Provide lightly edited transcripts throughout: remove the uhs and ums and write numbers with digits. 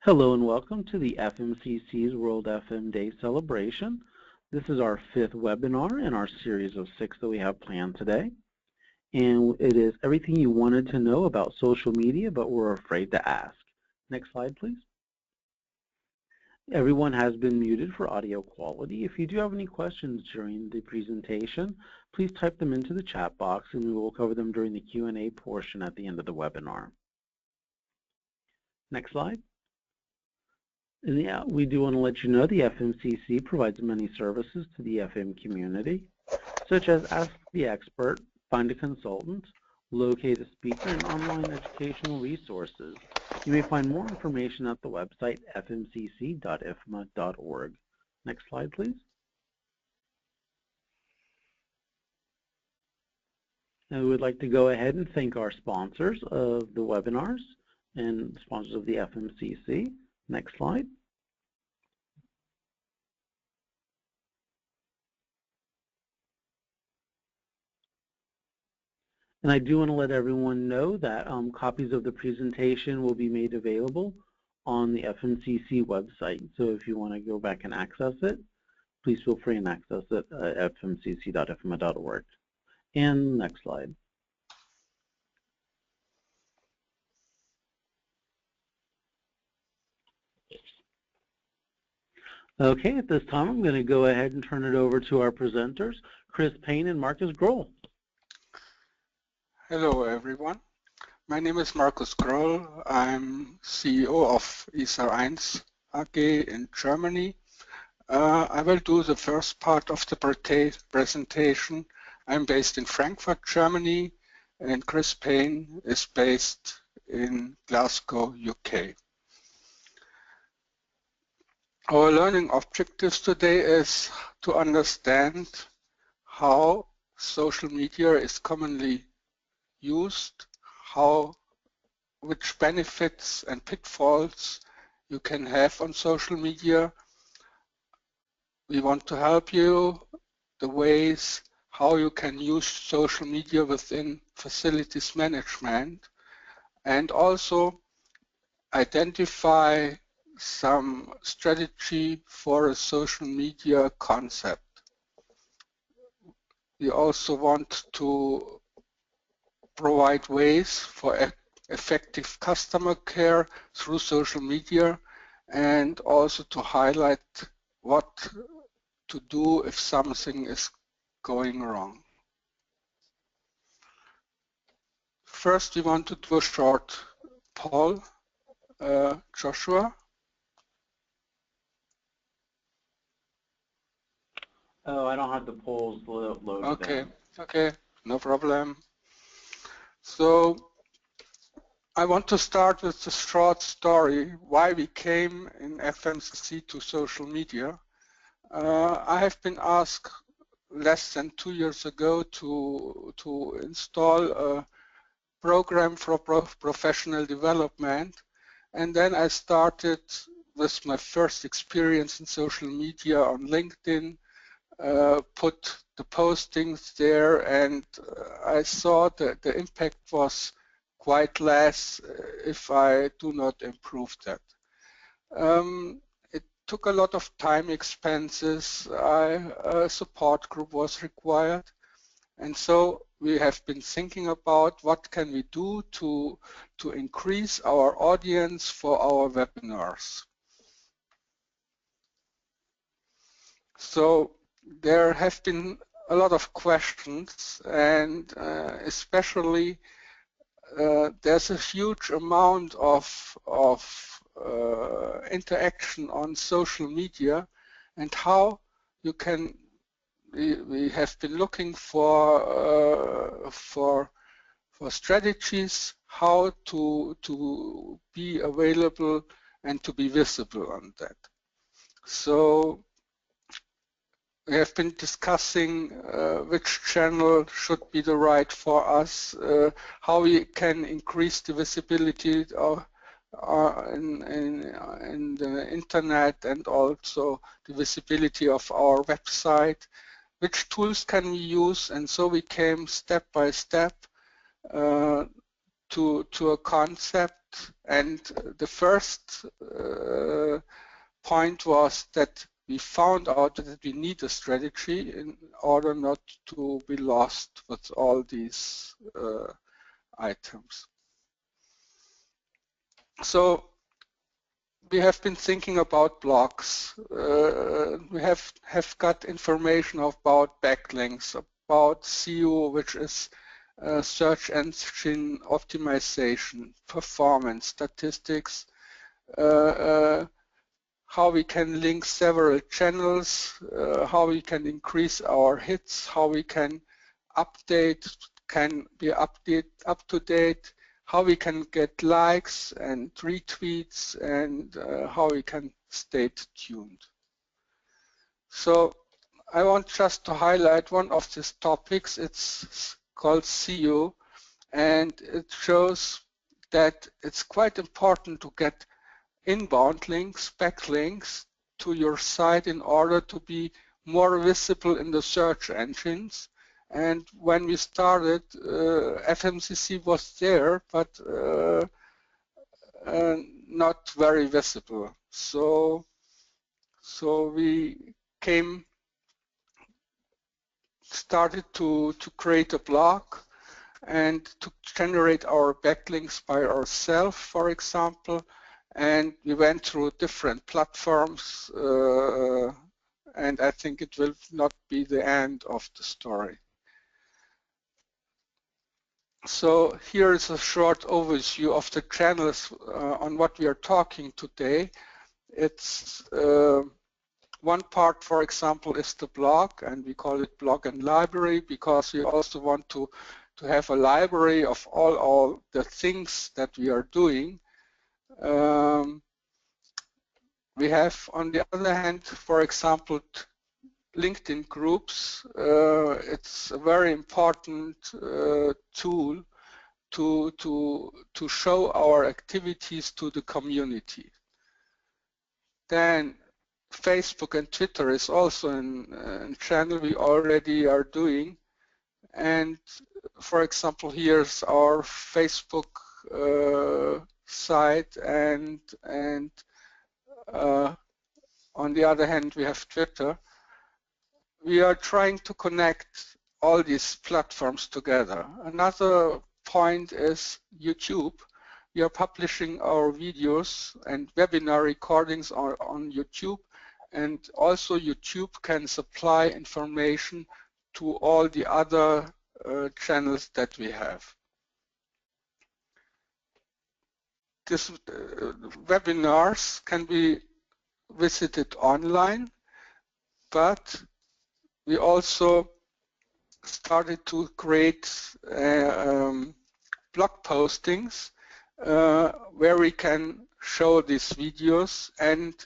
Hello and welcome to the FMCC's World FM Day celebration. This is our 5th webinar in our series of 6 that we have planned today. And it is everything you wanted to know about social media but were afraid to ask. Next slide, please. Everyone has been muted for audio quality. If you do have any questions during the presentation, please type them into the chat box and we will cover them during the Q&A portion at the end of the webinar. Next slide. And yeah, we do want to let you know the FMCC provides many services to the FM community, such as Ask the Expert, Find a Consultant, Locate a Speaker, and online educational resources. You may find more information at the website fmcc.ifma.org. Next slide, please. And we would like to go ahead and thank our sponsors of the webinars and sponsors of the FMCC. Next slide. And I do want to let everyone know that copies of the presentation will be made available on the FMCC website. So if you want to go back and access it, please feel free and access it at fmcc.ifma.org. And next slide. Okay, at this time, I'm going to go ahead and turn it over to our presenters, Chris Payne and Markus Groll. Hello, everyone. My name is Markus Groll. I'm CEO of ISA1 AG in Germany. I will do the first part of the presentation. I'm based in Frankfurt, Germany, and Chris Payne is based in Glasgow, UK. Our learning objectives today is to understand how social media is commonly used, which benefits and pitfalls you can have on social media. We want to help you the ways how you can use social media within facilities management, and also identify some strategy for a social media concept. We also want to provide ways for effective customer care through social media, and also to highlight what to do if something is going wrong. First, we want to do a short poll. Joshua? Oh, I don't have the polls loaded. Okay, okay, no problem. So I want to start with a short story why we came in FMCC to social media. I have been asked less than 2 years ago to install a program for professional development, and then I started with my first experience in social media on LinkedIn, put the postings there, and I saw that the impact was quite less if I do not improve that. It took a lot of time, expenses, a support group was required, and so we have been thinking about what can we do to increase our audience for our webinars. So there have been a lot of questions, and especially there's a huge amount of interaction on social media, and how you can. We have been looking for strategies how to be available and to be visible on that. So we have been discussing which channel should be the right for us, how we can increase the visibility in the internet, and also the visibility of our website, which tools can we use, and so we came step by step to a concept And the first point was that we found out that we need a strategy in order not to be lost with all these items. So we have been thinking about blogs. We have got information about backlinks, about SEO, which is search engine optimization, performance, statistics, how we can link several channels, how we can increase our hits, how we can be up to date, how we can get likes and retweets, and how we can stay tuned. So I want just to highlight one of these topics. It's called SEO, and it shows that it's quite important to get inbound links, backlinks to your site in order to be more visible in the search engines. And when we started, FMCC was there, but not very visible. So we started to create a blog and to generate our backlinks by ourselves, for example. And we went through different platforms, and I think it will not be the end of the story. So here is a short overview of the channels on what we are talking today. It's one part, for example, is the blog, and we call it blog and library because we also want to have a library of all the things that we are doing. We have, on the other hand, for example, LinkedIn groups. It's a very important tool to show our activities to the community. Then Facebook and Twitter is also a channel we already are doing. And for example, here's our Facebook site, and on the other hand, we have Twitter. We are trying to connect all these platforms together. Another point is YouTube. We are publishing our videos and webinar recordings on YouTube, and also YouTube can supply information to all the other channels that we have. These webinars can be visited online, but we also started to create blog postings where we can show these videos and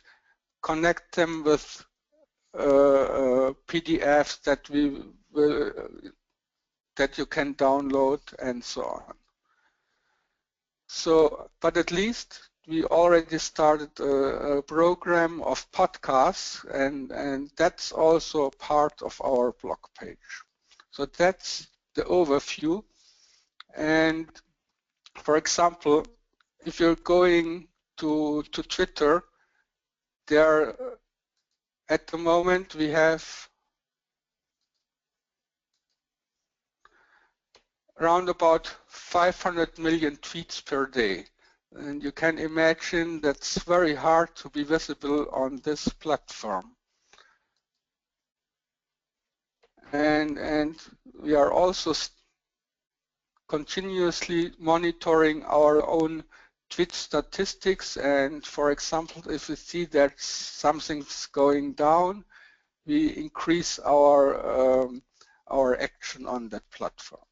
connect them with PDFs that you can download and so on. So, but at least we already started a program of podcasts, and that's also part of our blog page. So that's the overview. And for example, if you're going to Twitter, there at the moment we have around about 500 million tweets per day. And you can imagine that's very hard to be visible on this platform. And we are also continuously monitoring our own tweet statistics. And for example, if we see that something's going down, we increase our action on that platform.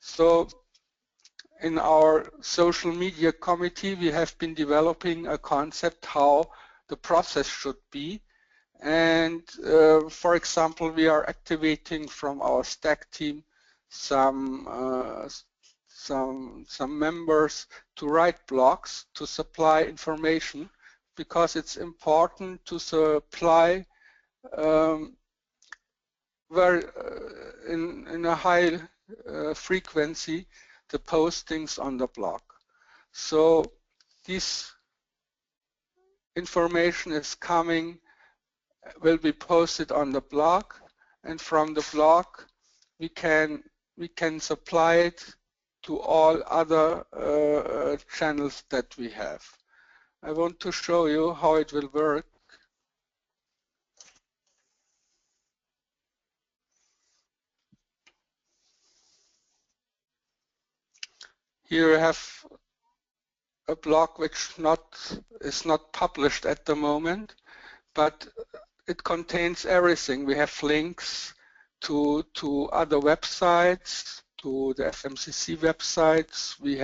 So in our social media committee, we have been developing a concept how the process should be. And for example, we are activating from our STAG team some members to write blogs to supply information, because it's important to supply in a high frequency the postings on the blog. So this information is coming, will be posted on the blog, and from the blog we can supply it to all other channels that we have. I want to show you how it will work. Here you have a blog which is not published at the moment, but it contains everything. We have links to other websites, to the FMCC websites. We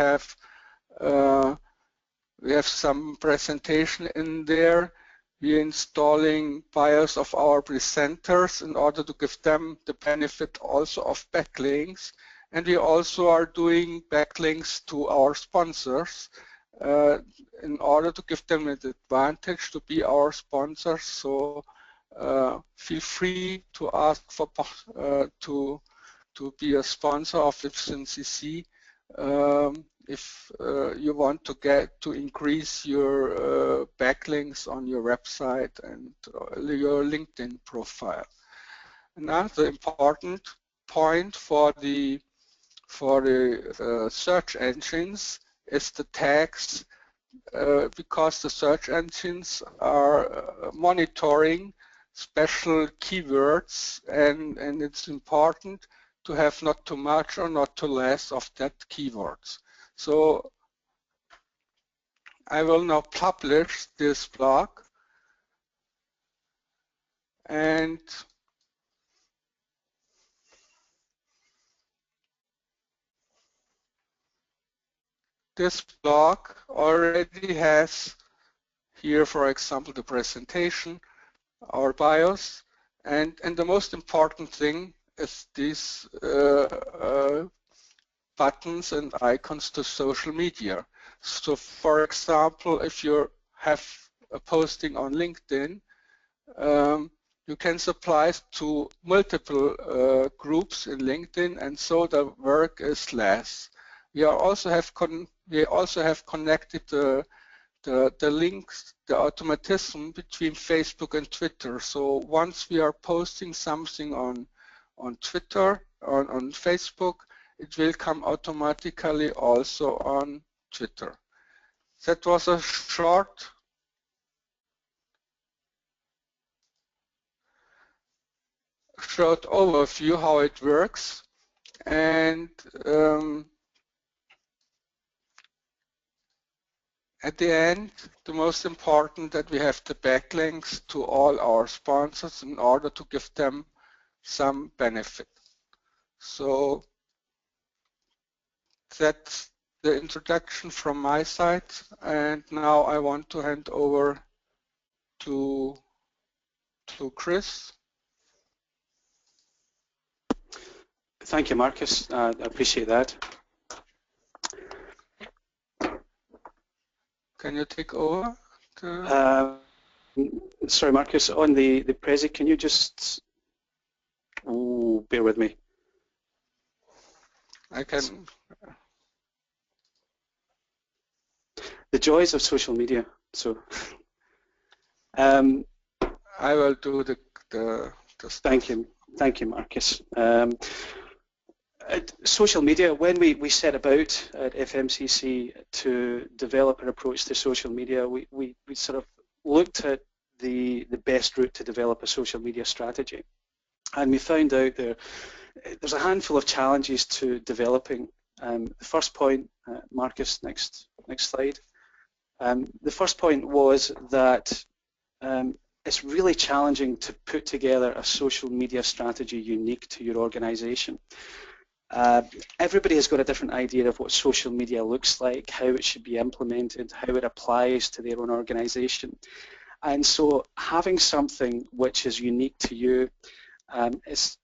have some presentation in there. We're installing bios of our presenters in order to give them the benefit also of backlinks. And we also are doing backlinks to our sponsors in order to give them an advantage to be our sponsors. So feel free to ask for to be a sponsor of FMCC if you want to increase your backlinks on your website and your LinkedIn profile. Another important point for the search engines is the tags, because the search engines are monitoring special keywords, and it's important to have not too much or not too less of that keywords. So I will now publish this blog, and this blog already has here, for example, the presentation, our bios, and the most important thing is these buttons and icons to social media. So for example, if you have a posting on LinkedIn, you can supply to multiple groups in LinkedIn, and so the work is less. We also have connected the links, the automatism between Facebook and Twitter. So once we are posting something on Twitter, on Facebook, it will come automatically also on Twitter. That was a short overview how it works, and at the end, the most important that we have the backlinks to all our sponsors in order to give them some benefit. So that's the introduction from my side, and now I want to hand over to Chris. Thank you, Markus. I appreciate that. Can you take over? Sorry, Markus, on the Prezi, can you just, bear with me. I can. The joys of social media. So, I will do the Thank you, Markus. Social media, when we set about at FMCC to develop an approach to social media, we sort of looked at the best route to develop a social media strategy. And we found out there's a handful of challenges to developing. The first point, Markus, next slide. The first point was that it's really challenging to put together a social media strategy unique to your organization. Everybody has got a different idea of what social media looks like, how it should be implemented, how it applies to their own organization. And so having something which is unique to you is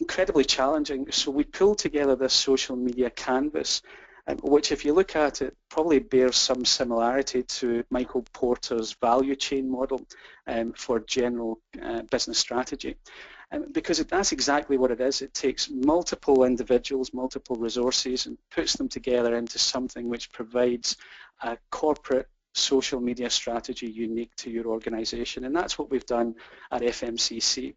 incredibly challenging. So we pulled together this social media canvas, which if you look at it probably bears some similarity to Michael Porter's value chain model for general business strategy. Because that's exactly what it is. It takes multiple individuals, multiple resources, and puts them together into something which provides a corporate social media strategy unique to your organization. And that's what we've done at FMCC.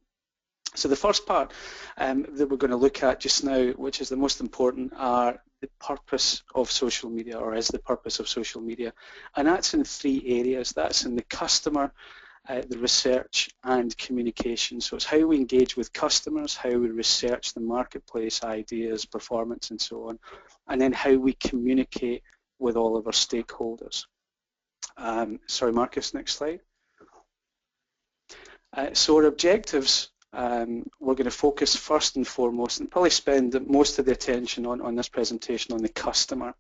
So the first part that we're going to look at just now, which is the most important, are the purpose of social media, or is the purpose of social media. And that's in 3 areas. That's in the customer, the research, and communication. So it's how we engage with customers, how we research the marketplace, ideas, performance, and so on, and then how we communicate with all of our stakeholders. Sorry, Markus, next slide. So our objectives, we're going to focus first and foremost, and probably spend most of the attention on this presentation on the customer.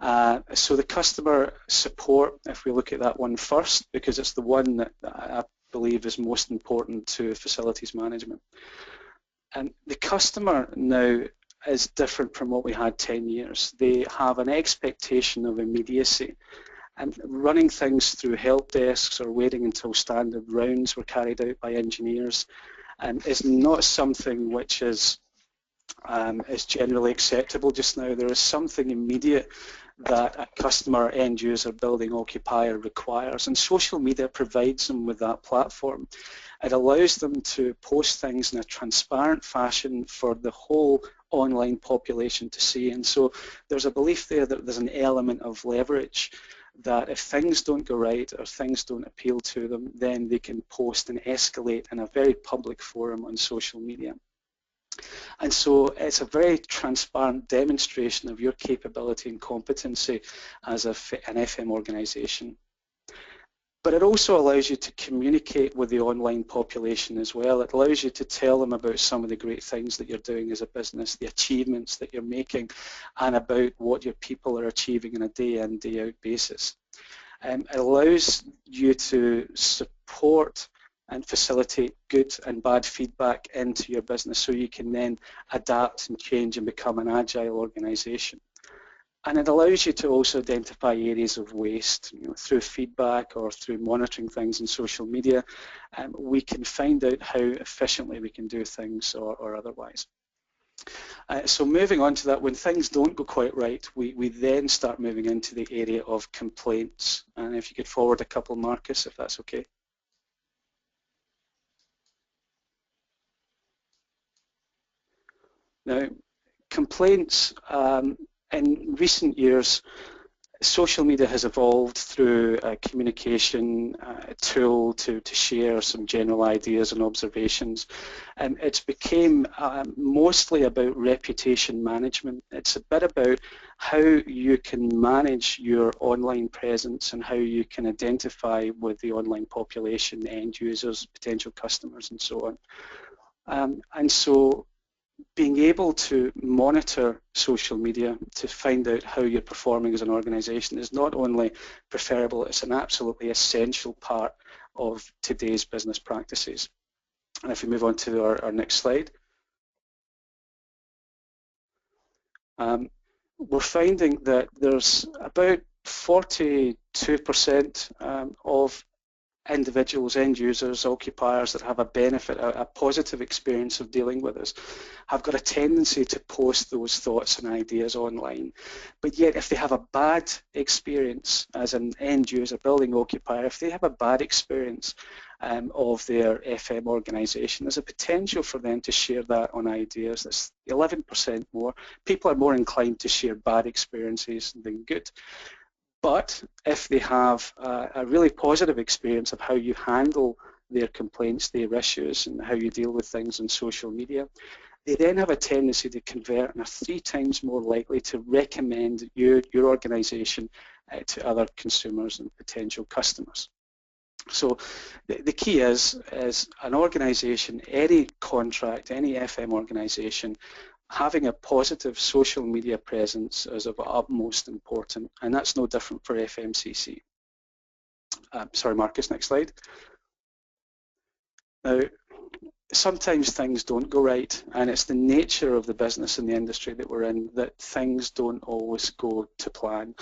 So the customer support, if we look at that one first, because it's the one that I believe is most important to facilities management. And the customer now is different from what we had 10 years. They have an expectation of immediacy. And running things through help desks or waiting until standard rounds were carried out by engineers is not something which is generally acceptable just now. There is something immediate that a customer, end user, building occupier requires, and social media provides them with that platform. It allows them to post things in a transparent fashion for the whole online population to see, and so there's a belief there that there's an element of leverage, that if things don't go right or things don't appeal to them, then they can post and escalate in a very public forum on social media. And so it's a very transparent demonstration of your capability and competency as an FM organization. But it also allows you to communicate with the online population as well. It allows you to tell them about some of the great things that you're doing as a business, the achievements that you're making, and about what your people are achieving on a day in, day out basis. It allows you to support and facilitate good and bad feedback into your business so you can then adapt and change and become an agile organization. And it allows you to also identify areas of waste, through feedback or through monitoring things in social media. We can find out how efficiently we can do things or otherwise. So moving on to that, when things don't go quite right, we then start moving into the area of complaints. And if you could forward a couple, Markus, if that's okay. Now, complaints, in recent years, social media has evolved through a communication tool to share some general ideas and observations. And it's become mostly about reputation management. It's a bit about how you can manage your online presence and how you can identify with the online population, end users, potential customers, and so on. And so being able to monitor social media to find out how you're performing as an organization is not only preferable, it's an absolutely essential part of today's business practices. And if we move on to our next slide. We're finding that there's about 42% of individuals, end users, occupiers that have a benefit, a positive experience of dealing with us, have got a tendency to post those thoughts and ideas online. But yet if they have a bad experience as an end user, building occupier, if they have a bad experience of their FM organisation, there's a potential for them to share that on ideas. That's 11% more. People are more inclined to share bad experiences than good. But if they have a really positive experience of how you handle their complaints, their issues, and how you deal with things on social media, they then have a tendency to convert and are 3 times more likely to recommend your organisation to other consumers and potential customers. So the key is an organisation, any contract, any FM organisation, having a positive social media presence is of utmost importance, and that's no different for FMCC. Sorry, Markus, next slide. Now, sometimes things don't go right, and it's the nature of the business and the industry that we're in that things don't always go to plan.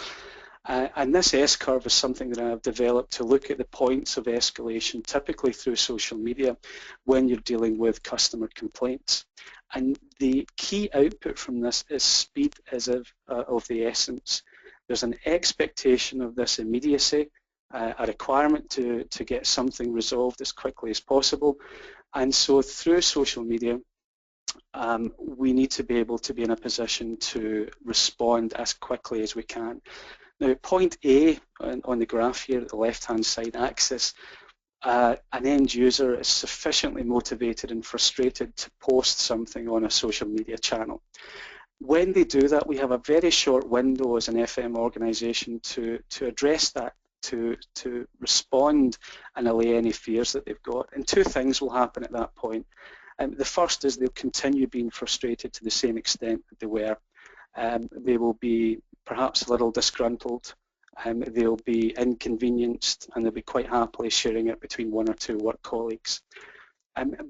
And this S-curve is something that I've developed to look at the points of escalation, typically through social media, when you're dealing with customer complaints. And the key output from this is speed is of the essence. There's an expectation of this immediacy, a requirement to get something resolved as quickly as possible. And so through social media, we need to be able to be in a position to respond as quickly as we can. Now, point A on the graph here at the left-hand side axis, an end user is sufficiently motivated and frustrated to post something on a social media channel. When they do that, we have a very short window as an FM organisation to address that, to respond and allay any fears that they've got. And two things will happen at that point. The first is they'll continue being frustrated to the same extent that they were. They will be perhaps a little disgruntled, they'll be inconvenienced, and they'll be quite happily sharing it between one or two work colleagues.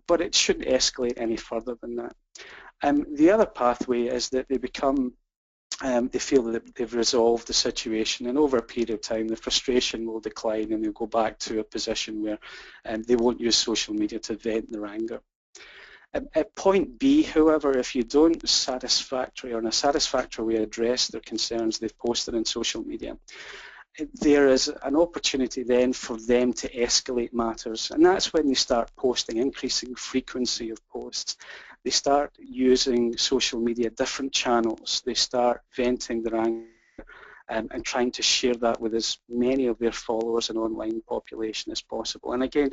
But it shouldn't escalate any further than that. The other pathway is that they become, they feel that they've resolved the situation, and over a period of time the frustration will decline and they'll go back to a position where they won't use social media to vent their anger. At point B, however, if you don't in a satisfactory way address their concerns they've posted on social media, there is an opportunity then for them to escalate matters, and that's when they start posting, increasing frequency of posts. They start using social media, different channels. They start venting their anger and trying to share that with as many of their followers and online population as possible. And again,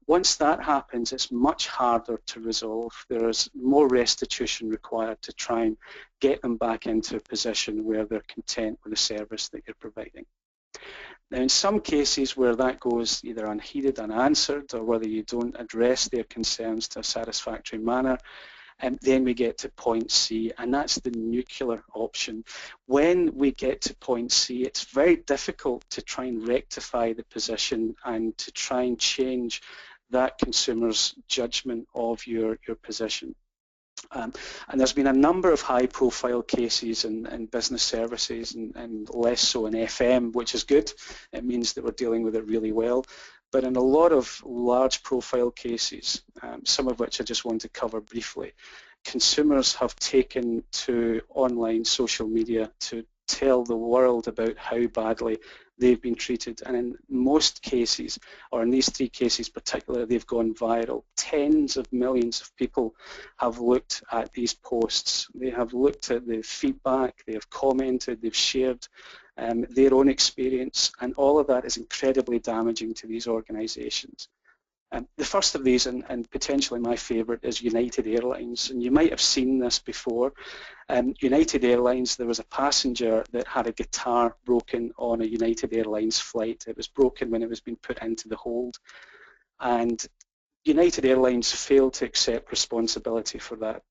once that happens, it's much harder to resolve. There is more restitution required to try and get them back into a position where they're content with the service that you're providing. Now, in some cases where that goes either unheeded, unanswered, or whether you don't address their concerns to a satisfactory manner, and then we get to point C, and that's the nuclear option. When we get to point C, it's very difficult to try and rectify the position and to try and change that consumer's judgment of your position. And there's been a number of high-profile cases in business services and less so in FM, which is good. It means that we're dealing with it really well. But in a lot of large profile cases, some of which I just want to cover briefly, consumers have taken to online social media to tell the world about how badly they've been treated, and in most cases, or in these three cases particularly, they've gone viral. Tens of millions of people have looked at these posts. They have looked at the feedback, they have commented, they've shared their own experience, and all of that is incredibly damaging to these organisations. The first of these, and potentially my favourite, is United Airlines, and you might have seen this before. United Airlines, there was a passenger that had a guitar broken on a United Airlines flight. It was broken when it was being put into the hold, and United Airlines failed to accept responsibility for that,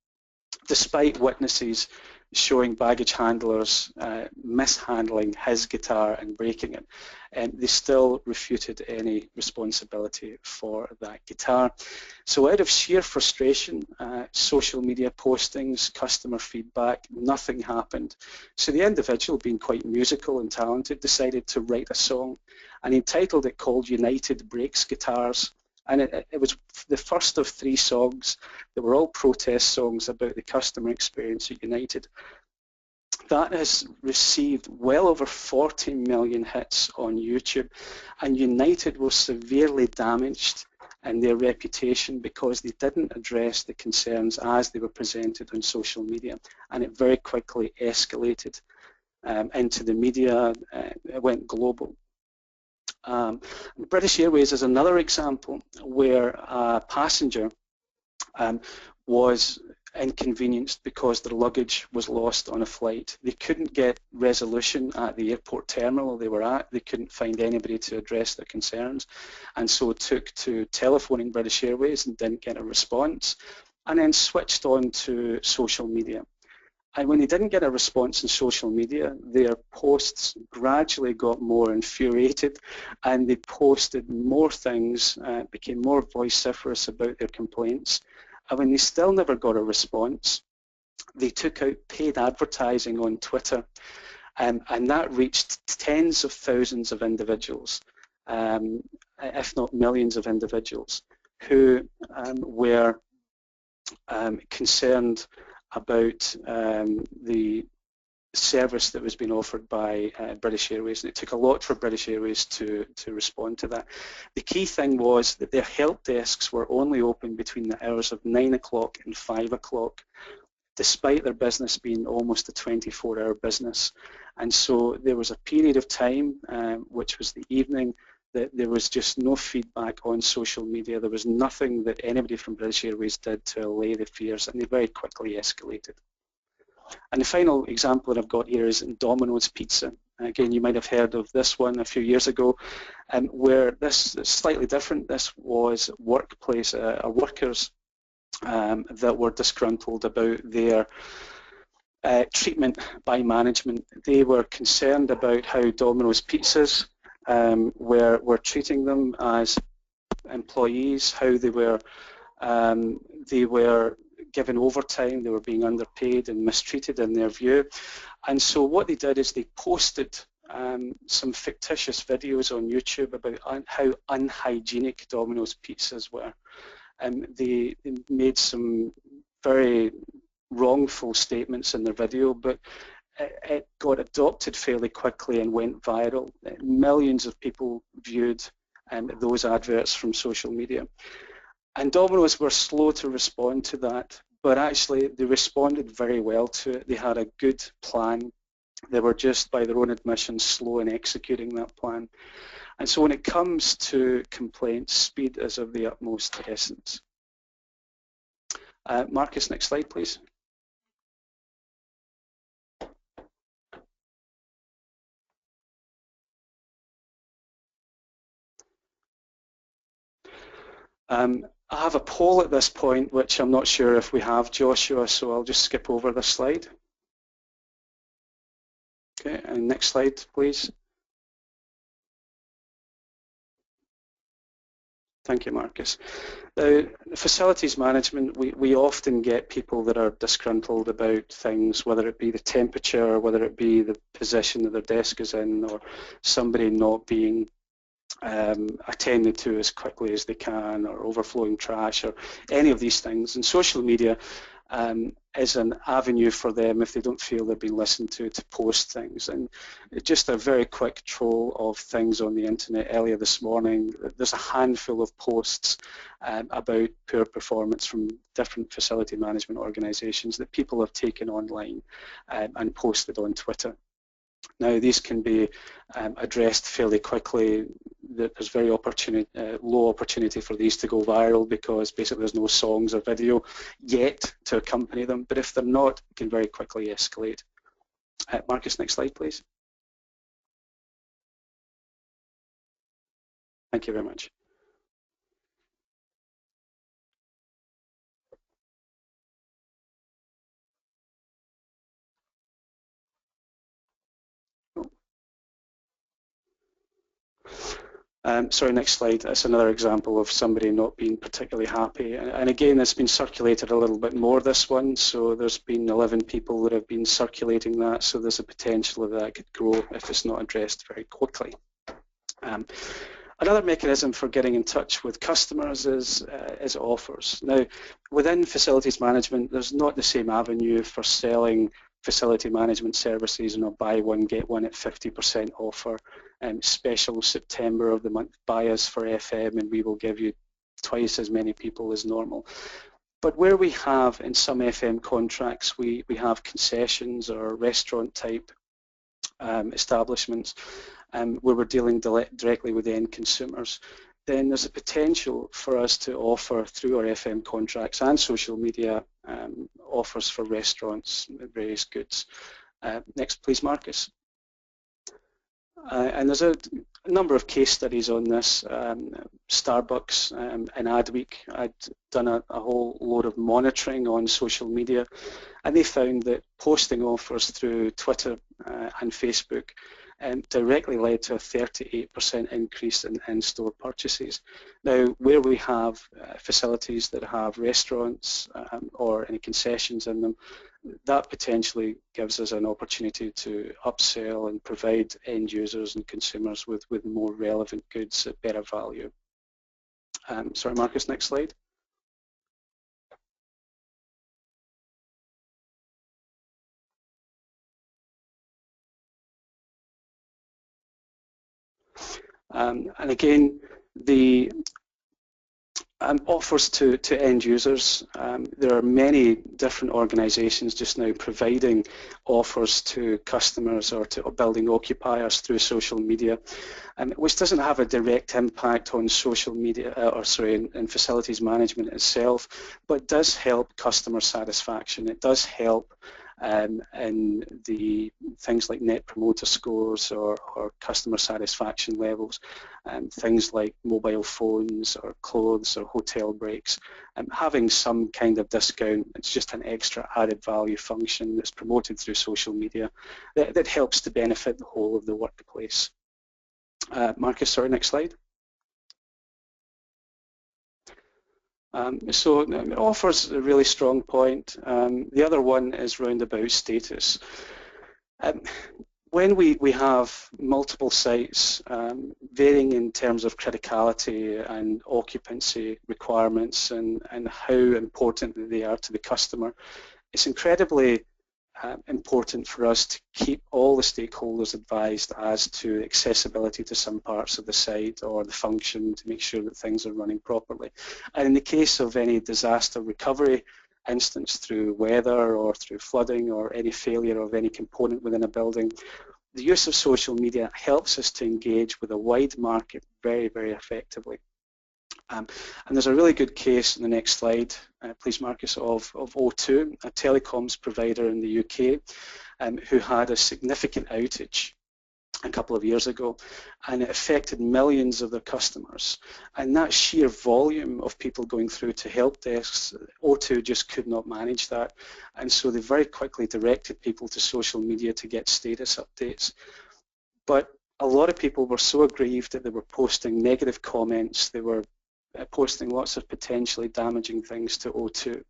despite witnesses showing baggage handlers mishandling his guitar and breaking it. They still refuted any responsibility for that guitar. So out of sheer frustration, social media postings, customer feedback, nothing happened. So the individual, being quite musical and talented, decided to write a song, and he entitled it called United Breaks Guitars. And it was the first of 3 songs that were all protest songs about the customer experience at United. That has received well over 40 million hits on YouTube, and United was severely damaged in their reputation because they didn't address the concerns as they were presented on social media, and it very quickly escalated into the media. It went global. British Airways is another example where a passenger was inconvenienced because their luggage was lost on a flight. They couldn't get resolution at the airport terminal they were at. They couldn't find anybody to address their concerns, and so took to telephoning British Airways and didn't get a response, and then switched on to social media. And when they didn't get a response in social media, their posts gradually got more infuriated, and they posted more things, became more vociferous about their complaints. And when they still never got a response, they took out paid advertising on Twitter, and that reached tens of thousands of individuals, if not millions of individuals, who were concerned about the service that was being offered by British Airways, and it took a lot for British Airways to respond to that. The key thing was that their help desks were only open between the hours of 9 o'clock and 5 o'clock, despite their business being almost a 24-hour business. And so there was a period of time, which was the evening, that there was just no feedback on social media. There was nothing that anybody from British Airways did to allay the fears, and they very quickly escalated. And the final example that I've got here is in Domino's Pizza. Again, you might have heard of this one a few years ago, where this is slightly different. This was workers that were disgruntled about their treatment by management. They were concerned about how Domino's Pizzas were treating them as employees, how they were given overtime, they were being underpaid and mistreated in their view. And so what they did is they posted some fictitious videos on YouTube about how unhygienic Domino's pizzas were. They made some very wrongful statements in their video, but it got adopted fairly quickly and went viral. Millions of people viewed those adverts from social media. And Domino's were slow to respond to that, but actually they responded very well to it. They had a good plan. They were just, by their own admission, slow in executing that plan. And so when it comes to complaints, speed is of the utmost essence. Markus, next slide, please. I have a poll at this point, which I'm not sure if we have, Joshua, so I'll just skip over this slide. Okay, and next slide, please. Thank you, Markus. Now, facilities management, we often get people that are disgruntled about things, whether it be the temperature, whether it be the position that their desk is in, or somebody not being attended to as quickly as they can, or overflowing trash, or any of these things. And social media is an avenue for them, if they don't feel they're being listened to post things. And just a very quick troll of things on the internet earlier this morning. There's a handful of posts about poor performance from different facility management organisations that people have taken online and posted on Twitter. Now, these can be addressed fairly quickly. There's very low opportunity for these to go viral because basically there's no songs or video yet to accompany them. But if they're not, it can very quickly escalate. Markus, next slide, please. Thank you very much. Sorry, next slide. That's another example of somebody not being particularly happy. And again, it's been circulated a little bit more, this one. So there's been 11 people that have been circulating that. So there's a potential that that could grow if it's not addressed very quickly. Another mechanism for getting in touch with customers is offers. Now, within facilities management, there's not the same avenue for selling facility management services and a buy one, get one at 50% offer. Special September of the month, buy us for FM and we will give you twice as many people as normal. But where we have in some FM contracts, we have concessions or restaurant type establishments where we're dealing directly with the end consumers, then there's a potential for us to offer through our FM contracts and social media offers for restaurants, various goods. Next, please, Markus. And there's a number of case studies on this. Starbucks in Adweek. I'd done a whole load of monitoring on social media, and they found that posting offers through Twitter and Facebook directly led to a 38% increase in in-store purchases. Now, where we have facilities that have restaurants or any concessions in them, that potentially gives us an opportunity to upsell and provide end users and consumers with more relevant goods at better value. Sorry, Markus, next slide. And again, the offers to end users. There are many different organisations just now providing offers to customers or to building occupiers through social media, which doesn't have a direct impact on social media, in facilities management itself, but does help customer satisfaction. It does help in the things like net promoter scores or customer satisfaction levels, things like mobile phones or clothes or hotel breaks. Having some kind of discount, it's just an extra added value function that's promoted through social media that helps to benefit the whole of the workplace. Markus, sorry, next slide. So it offers a really strong point. The other one is round about status. When we have multiple sites varying in terms of criticality and occupancy requirements and how important they are to the customer, it's incredibly important for us to keep all the stakeholders advised as to accessibility to some parts of the site or the function to make sure that things are running properly. And in the case of any disaster recovery instance through weather or through flooding or any failure of any component within a building, the use of social media helps us to engage with a wide market very, very effectively. And there's a really good case in the next slide, please Markus, of O2, a telecoms provider in the UK, who had a significant outage a couple of years ago, and it affected millions of their customers. And that sheer volume of people going through to help desks, O2 just could not manage that. And so they very quickly directed people to social media to get status updates. But a lot of people were so aggrieved that they were posting negative comments, they were posting lots of potentially damaging things to O2.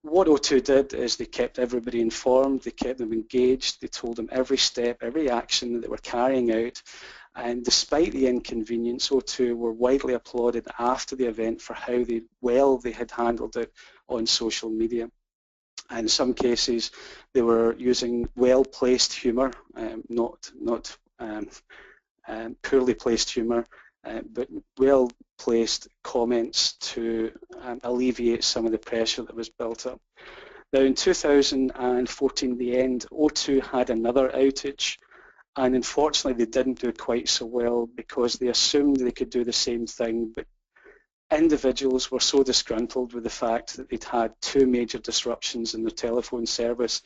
What O2 did is they kept everybody informed, they kept them engaged, they told them every step, every action that they were carrying out, and despite the inconvenience, O2 were widely applauded after the event for how well they had handled it on social media. And in some cases, they were using well-placed humour, not poorly placed humour, but well-placed comments to alleviate some of the pressure that was built up. Now in 2014, the end, O2 had another outage, and unfortunately they didn't do quite so well because they assumed they could do the same thing, but individuals were so disgruntled with the fact that they'd had two major disruptions in their telephone service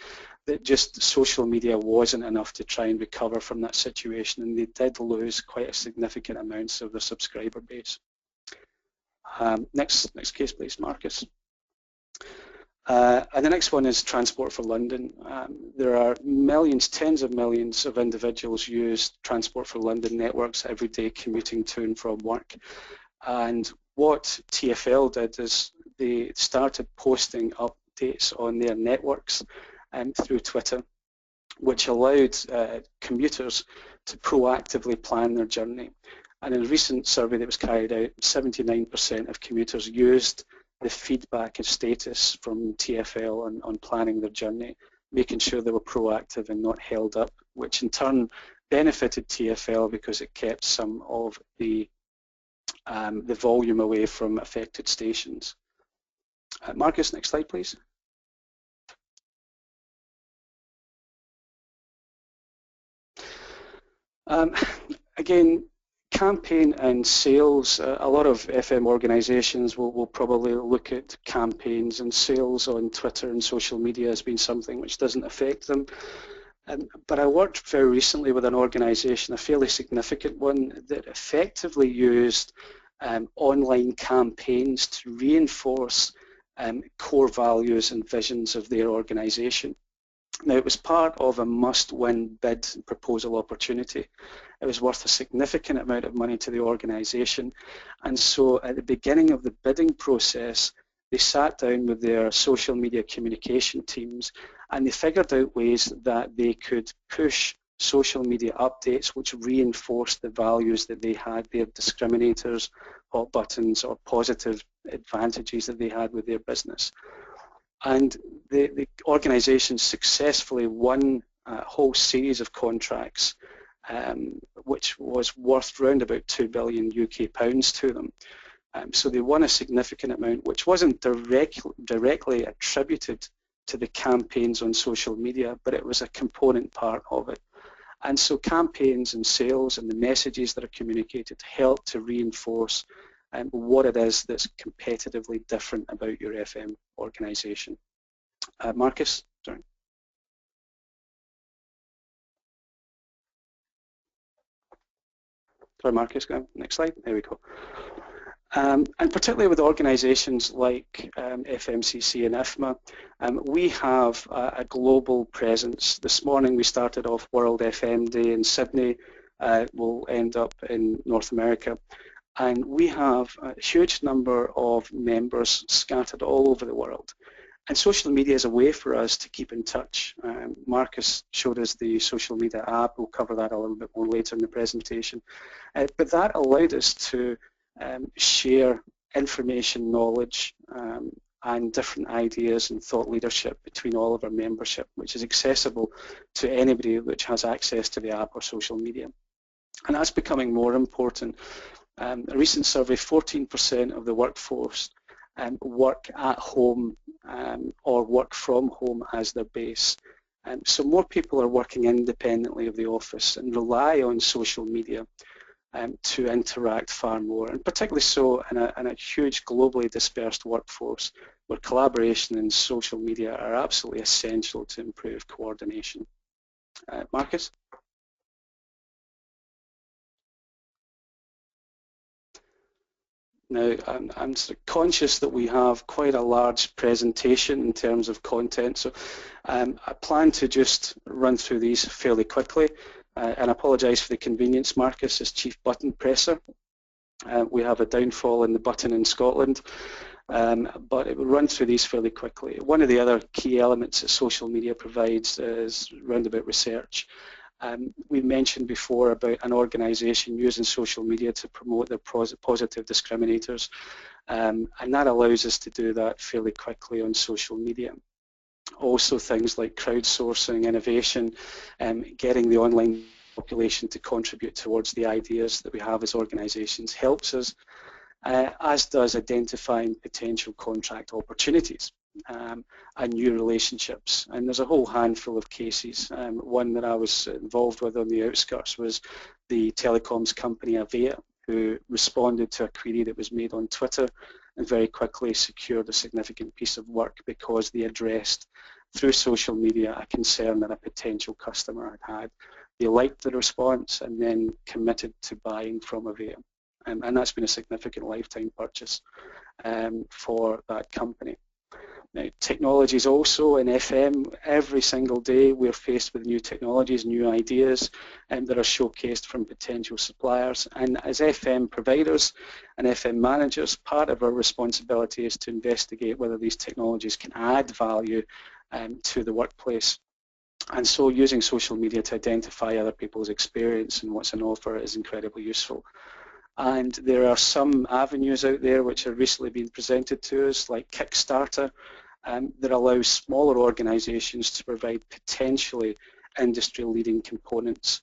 that just social media wasn't enough to try and recover from that situation, and they did lose quite a significant amounts of their subscriber base. Next case, please, Markus. And the next one is Transport for London. There are millions, tens of millions of individuals use Transport for London networks every day commuting to and from work. And what TfL did is they started posting updates on their networks through Twitter, which allowed commuters to proactively plan their journey. And in a recent survey that was carried out, 79% of commuters used the feedback and status from TfL on planning their journey, making sure they were proactive and not held up, which in turn benefited TfL because it kept some of the volume away from affected stations. Markus, next slide, please. Again, campaign and sales, a lot of FM organisations will probably look at campaigns and sales on Twitter and social media as being something which doesn't affect them. But I worked very recently with an organisation, a fairly significant one, that effectively used online campaigns to reinforce core values and visions of their organisation. Now, it was part of a must-win bid proposal opportunity. It was worth a significant amount of money to the organisation, and so at the beginning of the bidding process, they sat down with their social media communication teams and they figured out ways that they could push social media updates which reinforced the values that they had, their discriminators, hot buttons, or positive advantages that they had with their business. And the organisation successfully won a whole series of contracts, which was worth around about £2 billion UK to them. So they won a significant amount, which wasn't directly attributed to the campaigns on social media, but it was a component part of it. And so campaigns and sales and the messages that are communicated help to reinforce what it is that's competitively different about your FM organisation. Markus, sorry. Sorry, Markus, go on. Next slide. There we go. And particularly with organisations like FMCC and IFMA, we have a global presence. This morning we started off WorldFMDay in Sydney. We'll end up in North America. And we have a huge number of members scattered all over the world. And social media is a way for us to keep in touch. Markus showed us the social media app. We'll cover that a little bit more later in the presentation. But that allowed us to share information, knowledge, and different ideas and thought leadership between all of our membership, which is accessible to anybody which has access to the app or social media. And that's becoming more important. A recent survey, 14% of the workforce work at home or work from home as their base. So more people are working independently of the office and rely on social media to interact far more, and particularly so in a huge globally dispersed workforce where collaboration and social media are absolutely essential to improve coordination. Markus? Now, I'm conscious that we have quite a large presentation in terms of content, so I plan to just run through these fairly quickly. And I apologise for the convenience, Markus, as chief button presser. We have a downfall in the button in Scotland, but it will run through these fairly quickly. One of the other key elements that social media provides is roundabout research. We mentioned before about an organisation using social media to promote their positive discriminators, and that allows us to do that fairly quickly on social media. Also things like crowdsourcing, innovation, getting the online population to contribute towards the ideas that we have as organisations helps us, as does identifying potential contract opportunities and new relationships. And there's a whole handful of cases. One that I was involved with on the outskirts was the telecoms company Avaya, who responded to a query that was made on Twitter and very quickly secured a significant piece of work because they addressed through social media a concern that a potential customer had. They liked the response and then committed to buying from Avaya. And that's been a significant lifetime purchase for that company. Now, technologies also in FM, every single day we're faced with new technologies, new ideas that are showcased from potential suppliers. And as FM providers and FM managers, part of our responsibility is to investigate whether these technologies can add value to the workplace. And so using social media to identify other people's experience and what's on offer is incredibly useful. And there are some avenues out there which have recently been presented to us, like Kickstarter, that allows smaller organisations to provide potentially industry-leading components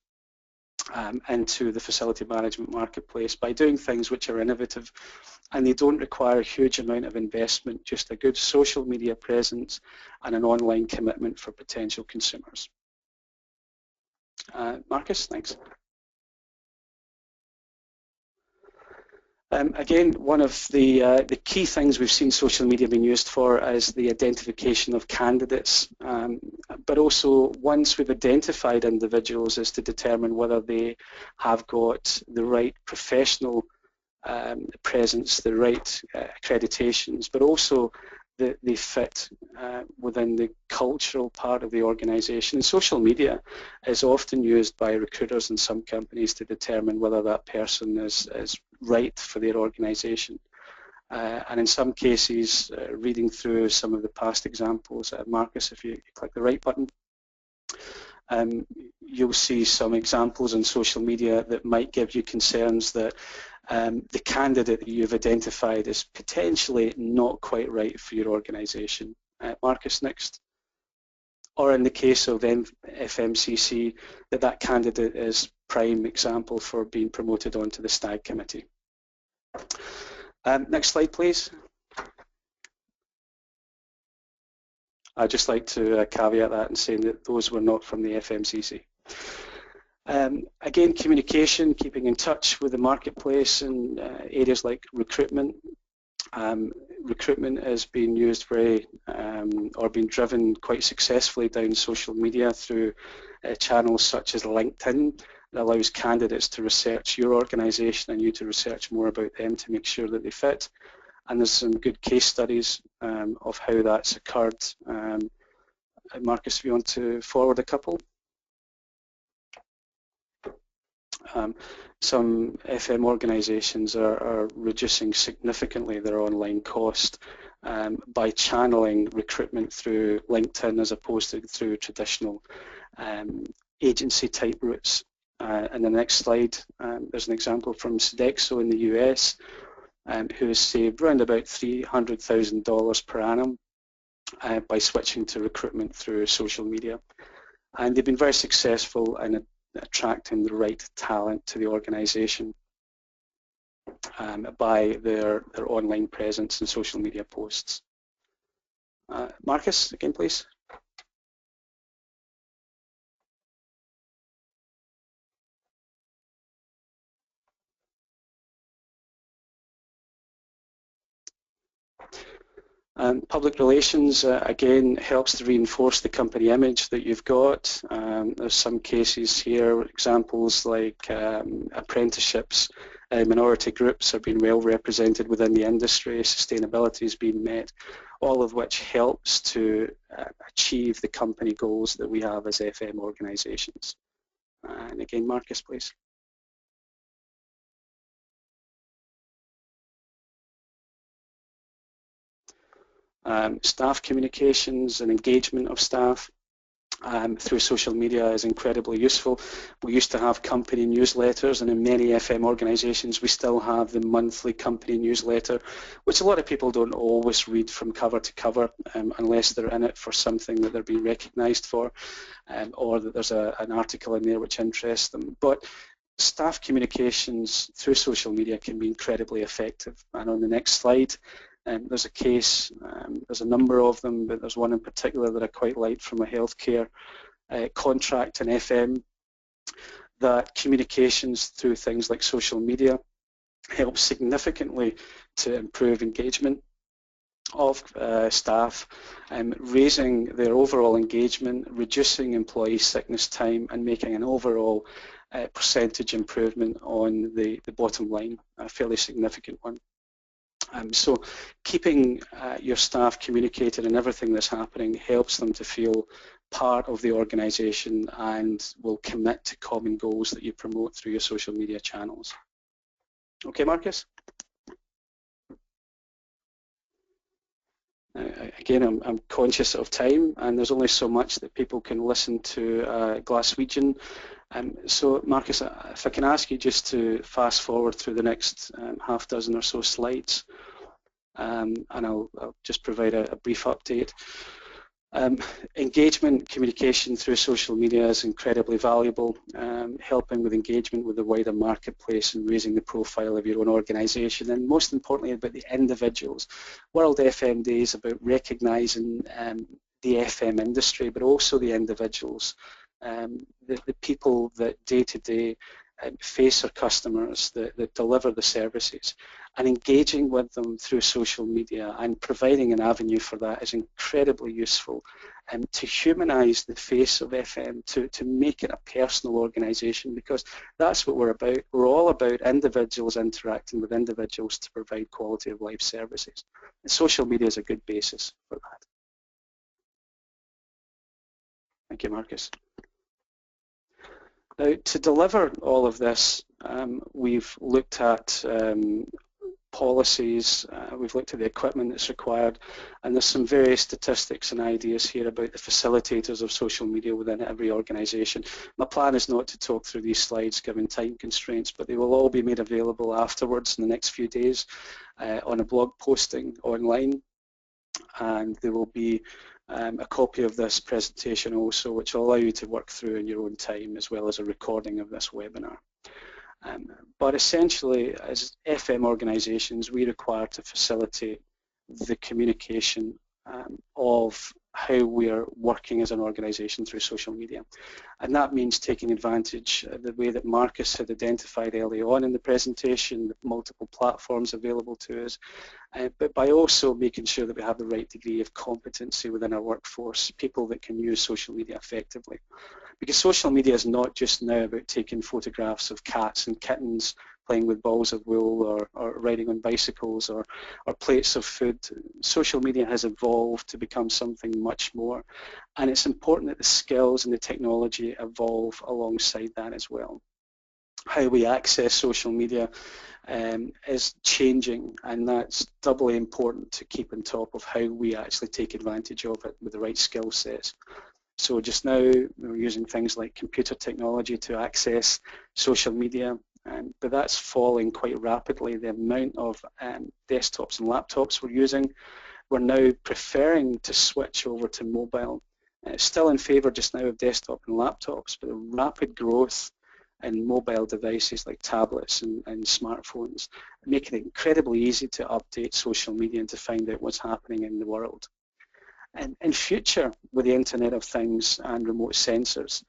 into the facility management marketplace by doing things which are innovative, and they don't require a huge amount of investment, just a good social media presence and an online commitment for potential consumers. Markus, thanks. Again, one of the key things we've seen social media being used for is the identification of candidates, but also once we've identified individuals is to determine whether they have got the right professional presence, the right accreditations, but also they fit within the cultural part of the organization. And social media is often used by recruiters in some companies to determine whether that person is right for their organization. And in some cases, reading through some of the past examples, Markus, if you click the right button, you'll see some examples on social media that might give you concerns that the candidate that you've identified is potentially not quite right for your organisation. Markus, next. Or in the case of FMCC, that candidate is prime example for being promoted onto the STAG committee. Next slide, please. I'd just like to caveat that and saying that those were not from the FMCC. Again, communication, keeping in touch with the marketplace in areas like recruitment. Recruitment is being used or being driven quite successfully down social media through channels such as LinkedIn. That allows candidates to research your organisation and you to research more about them to make sure that they fit. And there's some good case studies of how that's occurred. Markus, if you want to forward a couple. Some FM organisations are reducing significantly their online cost by channeling recruitment through LinkedIn as opposed to through traditional agency type routes. In the next slide, there's an example from Sodexo in the US who has saved around about $300,000 per annum by switching to recruitment through social media. And they've been very successful in attracting the right talent to the organisation by their online presence and social media posts. Markus, again, please. Public relations, again, helps to reinforce the company image that you've got. There's some cases here, examples like apprenticeships, minority groups are being well represented within the industry, sustainability is being met, all of which helps to achieve the company goals that we have as FM organisations. And again, Markus, please. Staff communications and engagement of staff through social media is incredibly useful. We used to have company newsletters, and in many FM organisations we still have the monthly company newsletter, which a lot of people don't always read from cover to cover unless they're in it for something that they're being recognised for, or that there's an article in there which interests them. But staff communications through social media can be incredibly effective. And on the next slide, there's a case, there's a number of them, but there's one in particular that I quite liked from a healthcare contract in FM, that communications through things like social media help significantly to improve engagement of staff, raising their overall engagement, reducing employee sickness time, and making an overall percentage improvement on the bottom line, a fairly significant one. So keeping your staff communicated and everything that's happening helps them to feel part of the organisation and will commit to common goals that you promote through your social media channels. Okay, Markus? Again, I'm conscious of time, and there's only so much that people can listen to Glaswegian. So, Markus, if I can ask you just to fast forward through the next half dozen or so slides, and I'll just provide a brief update. Engagement, communication through social media is incredibly valuable, helping with engagement with the wider marketplace and raising the profile of your own organisation, and most importantly about the individuals. World FM Day is about recognising the FM industry, but also the individuals, the people that day to day face our customers, that deliver the services, and engaging with them through social media and providing an avenue for that is incredibly useful to humanise the face of FM, to make it a personal organisation, because that's what we're about. We're all about individuals interacting with individuals to provide quality of life services. And social media is a good basis for that. Thank you, Markus. Now, to deliver all of this, we've looked at policies, we've looked at the equipment that's required, and there's some various statistics and ideas here about the facilitators of social media within every organisation. My plan is not to talk through these slides given time constraints, but they will all be made available afterwards in the next few days on a blog posting online, and there will be a copy of this presentation also, which will allow you to work through in your own time, as well as a recording of this webinar. But essentially, as FM organisations, we require to facilitate the communication of how we are working as an organisation through social media. And that means taking advantage of the way that Markus had identified early on in the presentation, the multiple platforms available to us, but by also making sure that we have the right degree of competency within our workforce, people that can use social media effectively. Because social media is not just now about taking photographs of cats and kittens playing with balls of wool, or riding on bicycles, or plates of food. Social media has evolved to become something much more, and it's important that the skills and the technology evolve alongside that as well. How we access social media is changing, and that's doubly important to keep on top of how we actually take advantage of it with the right skill sets. So just now we're using things like computer technology to access social media, but that's falling quite rapidly. The amount of desktops and laptops we're using, we're now preferring to switch over to mobile. Still in favour just now of desktop and laptops, but the rapid growth in mobile devices like tablets and smartphones, making it incredibly easy to update social media and to find out what's happening in the world. And in future, with the Internet of Things and remote sensors,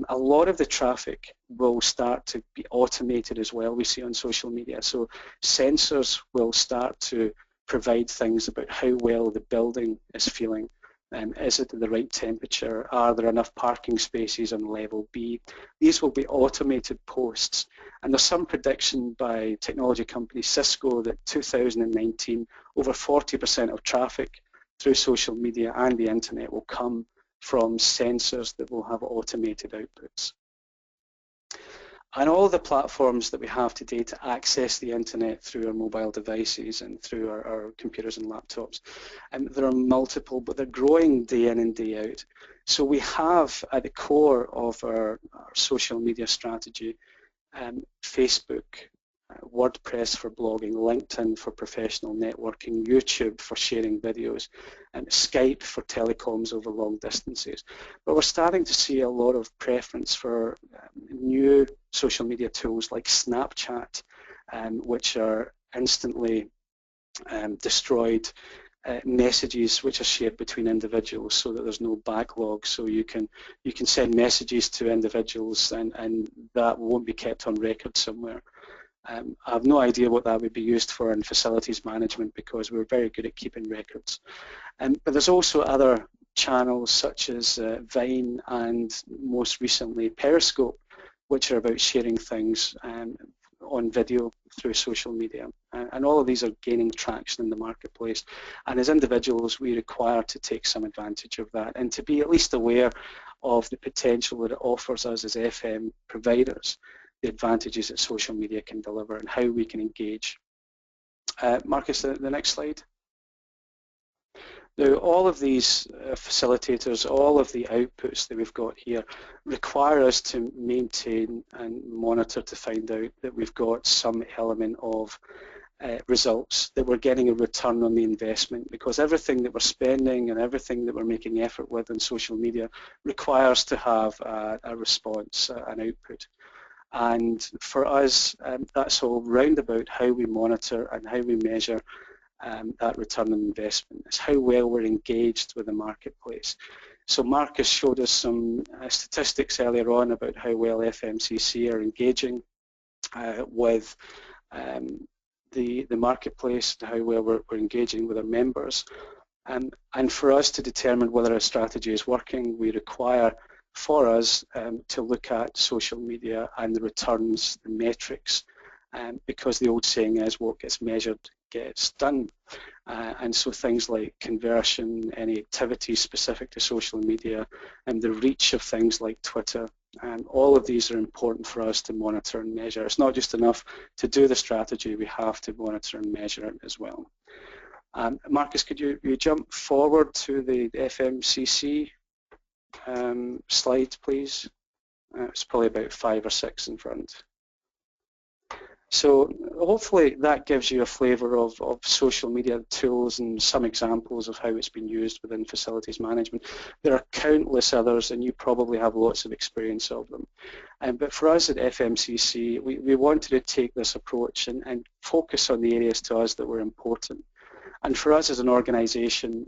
a lot of the traffic will start to be automated as well, we see on social media. So sensors will start to provide things about how well the building is feeling. Is it at the right temperature? Are there enough parking spaces on level B? These will be automated posts. And there's some prediction by technology company Cisco that 2019, over 40% of traffic through social media and the internet will come from sensors that will have automated outputs. And all the platforms that we have today to access the internet through our mobile devices and through our computers and laptops, there are multiple, but they're growing day in and day out. So we have at the core of our social media strategy, Facebook, WordPress for blogging, LinkedIn for professional networking, YouTube for sharing videos, and Skype for telecoms over long distances. But we're starting to see a lot of preference for new social media tools like Snapchat, which are instantly destroyed messages which are shared between individuals, so that there's no backlog. So you can send messages to individuals, and that won't be kept on record somewhere. I have no idea what that would be used for in facilities management, because we're very good at keeping records. But there's also other channels such as Vine and most recently Periscope, which are about sharing things on video through social media. And all of these are gaining traction in the marketplace. And as individuals, we require to take some advantage of that and to be at least aware of the potential that it offers us as FM providers, the advantages that social media can deliver and how we can engage. Markus, the next slide. Now, all of these facilitators, all of the outputs that we've got here require us to maintain and monitor to find out that we've got some element of results, that we're getting a return on the investment, because everything that we're spending and everything that we're making effort with in social media requires to have a response, an output. And for us, that's all round about how we monitor and how we measure that return on investment. It's how well we're engaged with the marketplace. So Markus showed us some statistics earlier on about how well FMCC are engaging with the marketplace, and how well we're engaging with our members. And for us to determine whether a strategy is working, we require for us to look at social media and the returns, the metrics, because the old saying is what gets measured gets done. And so things like conversion, any activity specific to social media, and the reach of things like Twitter, all of these are important for us to monitor and measure. It's not just enough to do the strategy, we have to monitor and measure it as well. Markus, could you jump forward to the FMCC slide, please? It's probably about 5 or 6 in front. So hopefully that gives you a flavour of social media tools and some examples of how it's been used within facilities management. There are countless others, and you probably have lots of experience of them. But for us at FMCC, we wanted to take this approach and focus on the areas to us that were important. And for us as an organisation,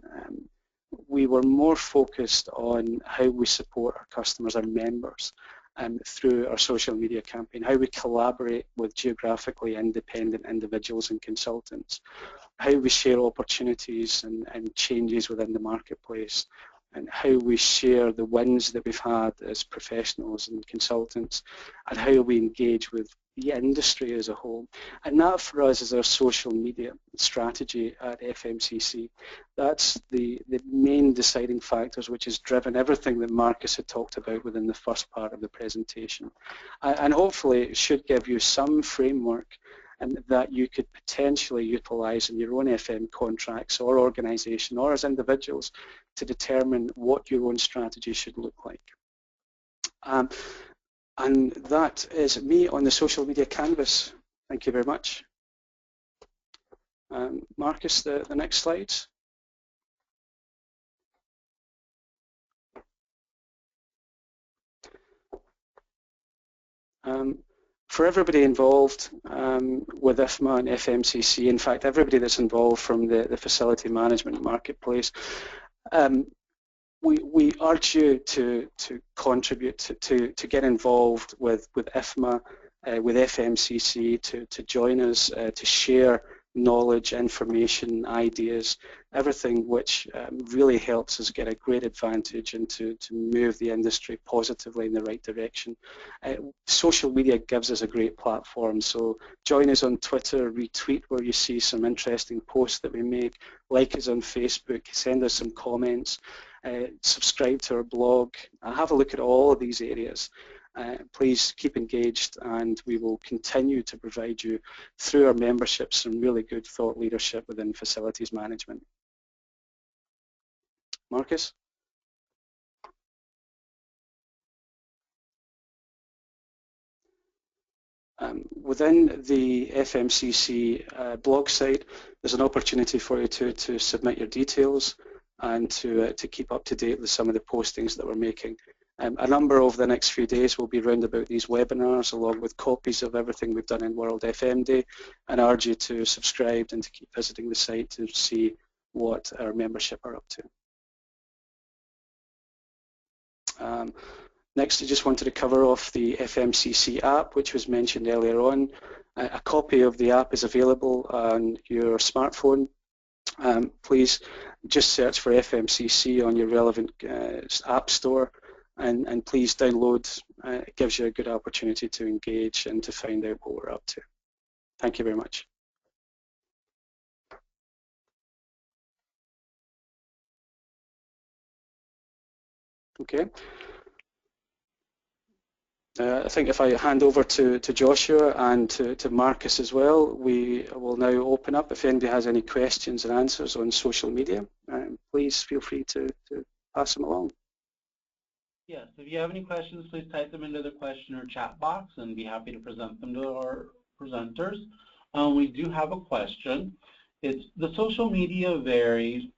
we were more focused on how we support our customers, our members, through our social media campaign, how we collaborate with geographically independent individuals and consultants, how we share opportunities and changes within the marketplace, and how we share the wins that we've had as professionals and consultants, and how we engage with the industry as a whole. And that for us is our social media strategy at FMCC. That's the main deciding factors which has driven everything that Markus had talked about within the first part of the presentation. And hopefully it should give you some framework that you could potentially utilise in your own FM contracts or organisation or as individuals to determine what your own strategy should look like. And that is me on the social media canvas. Thank you very much. Markus, the next slides. For everybody involved with IFMA and FMCC, in fact everybody that's involved from the facility management marketplace, we urge you to contribute, to get involved with IFMA, with FMCC, to join us, to share knowledge, information, ideas, everything which really helps us get a great advantage and to move the industry positively in the right direction. Social media gives us a great platform, so join us on Twitter, retweet where you see some interesting posts that we make, like us on Facebook, send us some comments, subscribe to our blog, have a look at all of these areas. Please keep engaged, and we will continue to provide you through our membership some really good thought leadership within facilities management. Markus? Within the FMCC blog site, there's an opportunity for you to submit your details and to keep up to date with some of the postings that we're making. A number over the next few days will be round about these webinars, along with copies of everything we've done in WorldFMDay, and I urge you to subscribe and to keep visiting the site to see what our membership are up to. Next, I just wanted to cover off the FMCC app, which was mentioned earlier on. A copy of the app is available on your smartphone. Please just search for FMCC on your relevant app store. And please download. It gives you a good opportunity to engage and to find out what we're up to. Thank you very much. Okay. I think if I hand over to Joshua and to Markus as well, we will now open up. If anybody has any questions and answers on social media, please feel free to pass them along. Yes, if you have any questions, please type them into the question or chat box and be happy to present them to our presenters. We do have a question. It's the social media vary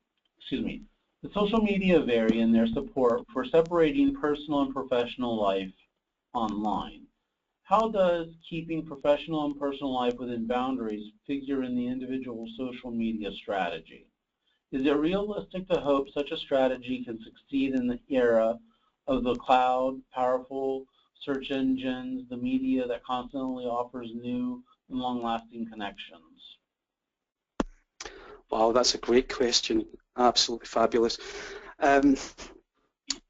in their support for separating personal and professional life online. How does keeping professional and personal life within boundaries figure in the individual social media strategy? Is it realistic to hope such a strategy can succeed in the era of the cloud, powerful search engines, the media that constantly offers new and long-lasting connections? Wow, that's a great question. Absolutely fabulous.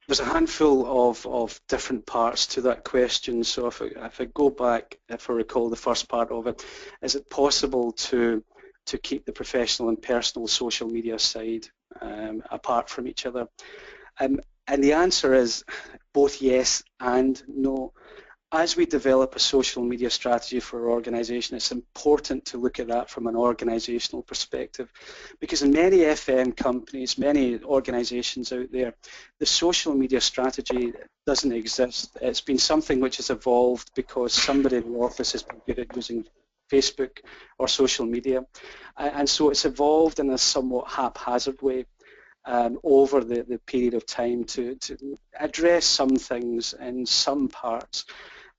There's a handful of different parts to that question. So if I go back, if I recall the first part of it, is it possible to keep the professional and personal social media side apart from each other? And the answer is both yes and no. As we develop a social media strategy for our organization, it's important to look at that from an organizational perspective, because in many FM companies, many organizations out there, the social media strategy doesn't exist. It's been something which has evolved because somebody in the office has been good at using Facebook or social media, and so it's evolved in a somewhat haphazard way over the period of time to address some things in some parts.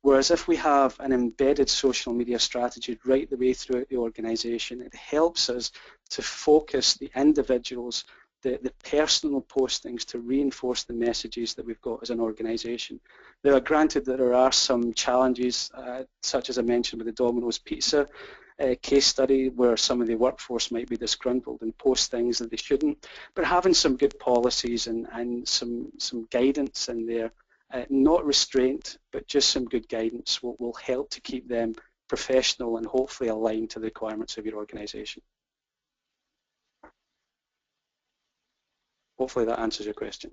Whereas if we have an embedded social media strategy right the way throughout the organization, it helps us to focus the individuals, the personal postings, to reinforce the messages that we've got as an organization. Now, granted that there are some challenges, such as I mentioned with the Domino's Pizza case study, where some of the workforce might be disgruntled and post things that they shouldn't, but having some good policies and some guidance in there, not restraint, but just some good guidance will help to keep them professional and hopefully aligned to the requirements of your organization. Hopefully that answers your question.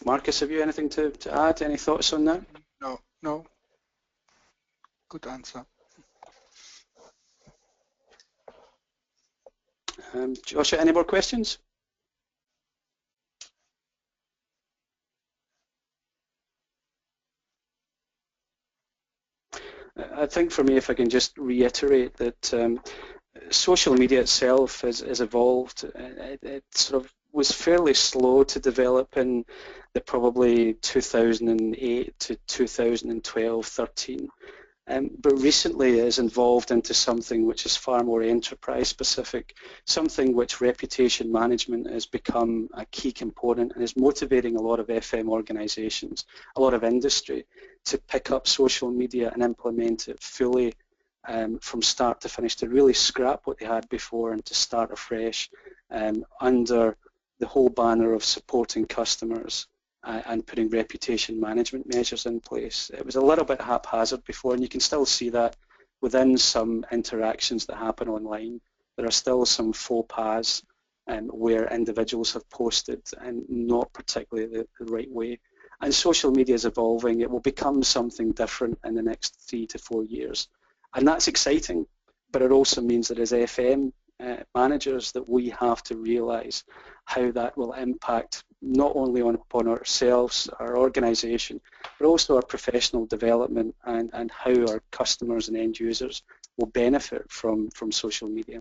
Markus, have you anything to add? Any thoughts on that? No. Good answer. Joshua, any more questions? I think for me, if I can just reiterate that social media itself has evolved. It sort of was fairly slow to develop in the probably 2008 to 2012, 13. But recently it has evolved into something which is far more enterprise specific, something which reputation management has become a key component and is motivating a lot of FM organizations, a lot of industry, to pick up social media and implement it fully from start to finish, to really scrap what they had before and to start afresh under the whole banner of supporting customers and putting reputation management measures in place. It was a little bit haphazard before, and you can still see that within some interactions that happen online. There are still some faux pas where individuals have posted and not particularly the right way. And social media is evolving. It will become something different in the next 3 to 4 years. And that's exciting, but it also means that as FM managers that we have to realise how that will impact not only upon ourselves, our organisation, but also our professional development and how our customers and end users will benefit from social media.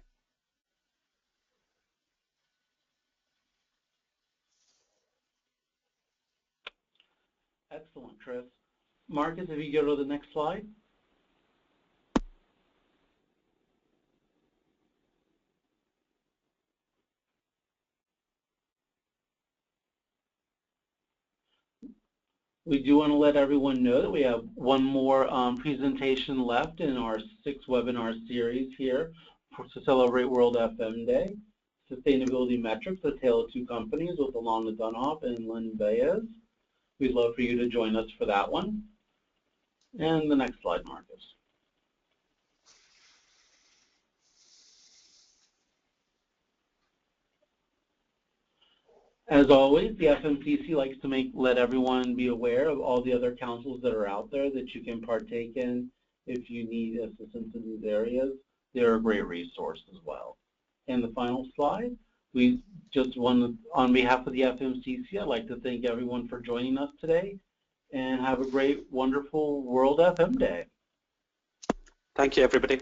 Excellent, Chris. Markus, if you go to the next slide. We do want to let everyone know that we have one more presentation left in our 6 webinar series here to celebrate World FM Day. Sustainability Metrics, a tale of 2 companies with Alana Dunhop and Lynn Baez. We'd love for you to join us for that one. And the next slide, Markus. As always, the FMCC likes to let everyone be aware of all the other councils that are out there that you can partake in if you need assistance in these areas. They're a great resource as well. And the final slide, we just want to, on behalf of the FMCC, I'd like to thank everyone for joining us today and have a great, wonderful World FM Day. Thank you, everybody.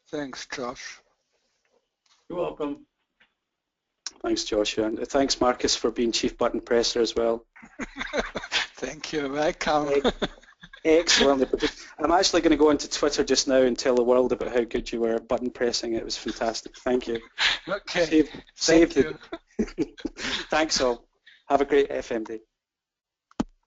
Thanks, Josh. You're welcome. Thanks, Joshua. And thanks, Markus, for being chief button presser as well. Thank you. Welcome. Excellent. I'm actually going to go into Twitter just now and tell the world about how good you were at button pressing. It was fantastic. Thank you. Okay. Thank you. Thanks all. Have a great FM day.